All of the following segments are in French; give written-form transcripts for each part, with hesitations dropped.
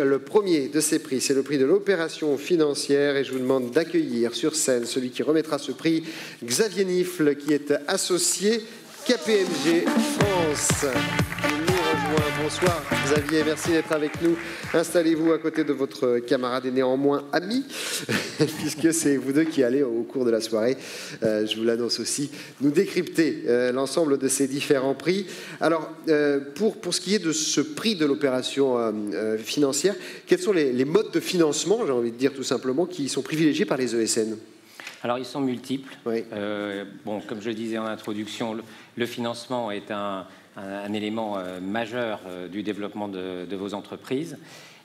Le premier de ces prix, c'est le prix de l'opération financière et je vous demande d'accueillir sur scène celui qui remettra ce prix, Xavier Nifle, qui est associé KPMG France. Bonsoir Xavier, merci d'être avec nous. Installez-vous à côté de votre camarade et néanmoins ami, puisque c'est vous deux qui allez au cours de la soirée, je vous l'annonce aussi, nous décrypter l'ensemble de ces différents prix. Alors, pour ce qui est de ce prix de l'opération financière, quels sont les modes de financement, j'ai envie de dire tout simplement, qui sont privilégiés par les ESN ? Alors, ils sont multiples. Oui. Bon, comme je le disais en introduction, le financement est un élément majeur du développement de vos entreprises.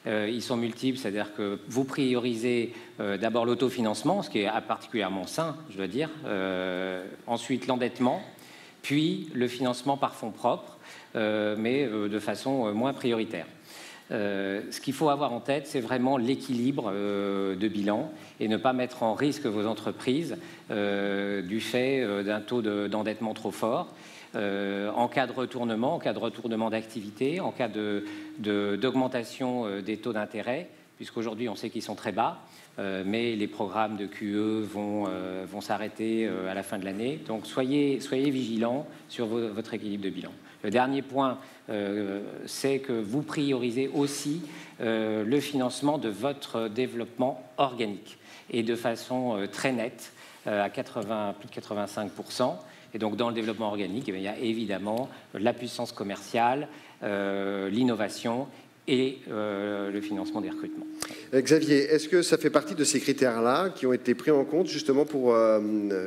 Ils sont multiples, c'est-à-dire que vous priorisez d'abord l'autofinancement, ce qui est particulièrement sain, je dois dire, ensuite l'endettement, puis le financement par fonds propres, mais de façon moins prioritaire. Ce qu'il faut avoir en tête, c'est vraiment l'équilibre de bilan et ne pas mettre en risque vos entreprises du fait d'un taux d'endettement trop fort. En cas de retournement d'activité, en cas d'augmentation des taux d'intérêt, puisqu'aujourd'hui on sait qu'ils sont très bas, mais les programmes de QE vont s'arrêter à la fin de l'année. Donc soyez vigilants sur votre équilibre de bilan. Le dernier point, c'est que vous priorisez aussi le financement de votre développement organique et de façon très nette, à plus de 85%. Et donc, dans le développement organique, il y a évidemment la puissance commerciale, l'innovation et le financement des recrutements. Xavier, est-ce que ça fait partie de ces critères-là qui ont été pris en compte justement pour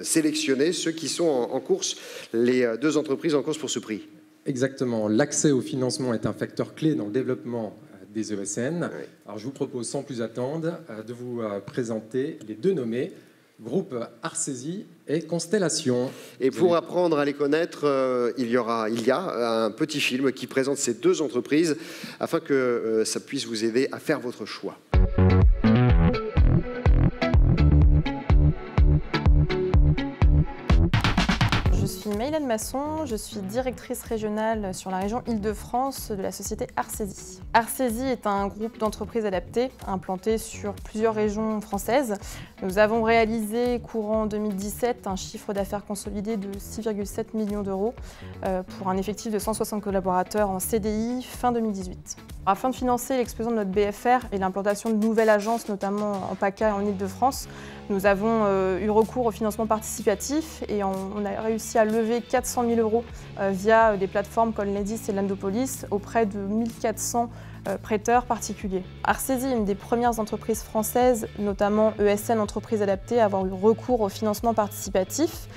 sélectionner ceux qui sont en course, les deux entreprises en course pour ce prix ? Exactement. L'accès au financement est un facteur clé dans le développement des ESN. Oui. Alors, je vous propose, sans plus attendre, de vous présenter les deux nommés, groupe Arcesi et Constellation. Et pour apprendre à les connaître, il y a un petit film qui présente ces deux entreprises afin que ça puisse vous aider à faire votre choix. Je suis Maïlène Masson, je suis directrice régionale sur la région Île-de-France de la société Arcesi. Arcesi est un groupe d'entreprises adaptées implanté sur plusieurs régions françaises. Nous avons réalisé courant 2017 un chiffre d'affaires consolidé de 6,7 millions d'euros pour un effectif de 160 collaborateurs en CDI fin 2018. Afin de financer l'explosion de notre BFR et l'implantation de nouvelles agences, notamment en PACA et en Île-de-France, nous avons eu recours au financement participatif et on a réussi à lever 400 000 euros via des plateformes comme Ledis et Landopolis auprès de 1400 prêteurs particuliers. Arcesi est une des premières entreprises françaises, notamment ESN Entreprises Adaptées, à avoir eu recours au financement participatif.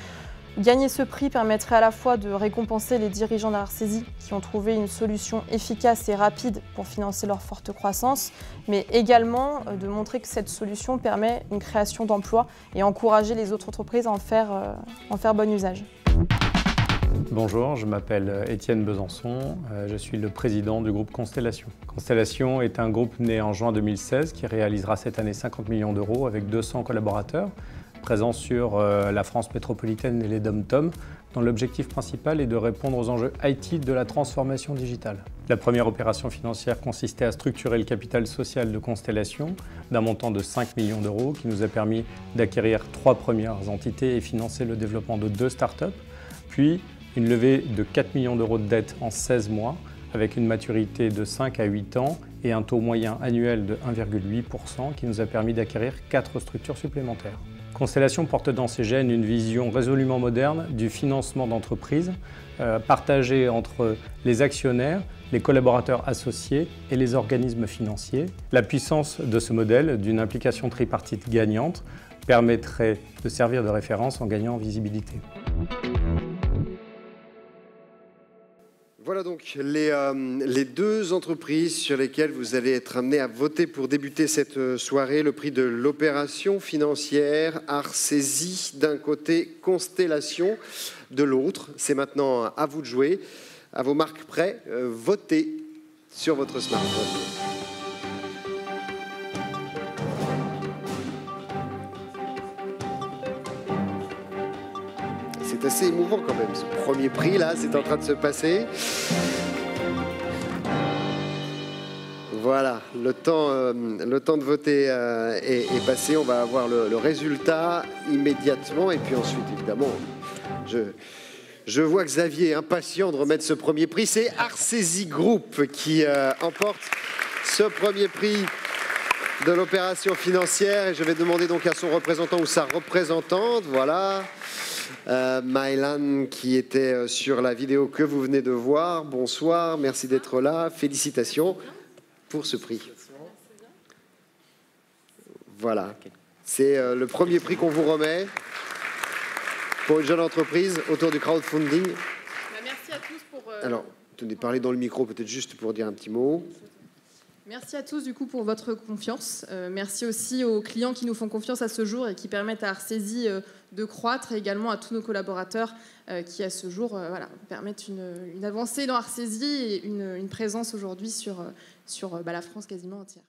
Gagner ce prix permettrait à la fois de récompenser les dirigeants d'Arcesi qui ont trouvé une solution efficace et rapide pour financer leur forte croissance, mais également de montrer que cette solution permet une création d'emplois et encourager les autres entreprises à en faire bon usage. Bonjour, je m'appelle Étienne Besançon, je suis le président du groupe Constellation. Constellation est un groupe né en juin 2016 qui réalisera cette année 50 millions d'euros avec 200 collaborateurs présents sur la France métropolitaine et les DOM-TOM, dont l'objectif principal est de répondre aux enjeux IT de la transformation digitale. La première opération financière consistait à structurer le capital social de Constellation d'un montant de 5 millions d'euros qui nous a permis d'acquérir 3 premières entités et financer le développement de 2 startups, puis une levée de 4 millions d'euros de dette en 16 mois avec une maturité de 5 à 8 ans et un taux moyen annuel de 1,8% qui nous a permis d'acquérir 4 structures supplémentaires. Constellation porte dans ses gènes une vision résolument moderne du financement d'entreprises, partagée entre les actionnaires, les collaborateurs associés et les organismes financiers. La puissance de ce modèle, d'une implication tripartite gagnante, permettrait de servir de référence en gagnant en visibilité. Voilà donc les deux entreprises sur lesquelles vous allez être amenés à voter pour débuter cette soirée. Le prix de l'opération financière, Arcesi d'un côté, Constellation de l'autre. C'est maintenant à vous de jouer. À vos marques prêts, votez sur votre smartphone. C'est assez émouvant quand même, ce premier prix là, c'est en train de se passer. Voilà, le temps de voter est passé. On va avoir le résultat immédiatement. Et puis ensuite, évidemment, je vois Xavier impatient de remettre ce premier prix. C'est Arcesi Group qui emporte ce premier prix de l'opération financière. Et je vais demander donc à son représentant ou sa représentante, voilà, Mylan, qui était sur la vidéo que vous venez de voir. Bonsoir, merci d'être là. Félicitations pour ce prix. Voilà, c'est le premier prix qu'on vous remet pour une jeune entreprise autour du crowdfunding. Merci à tous pour... Alors, tenez, parlez dans le micro peut-être juste pour dire un petit mot. Merci à tous du coup pour votre confiance. Merci aussi aux clients qui nous font confiance à ce jour et qui permettent à Arcesi de croître, et également à tous nos collaborateurs qui à ce jour permettent une avancée dans Arcesi et une présence aujourd'hui sur la France quasiment entière.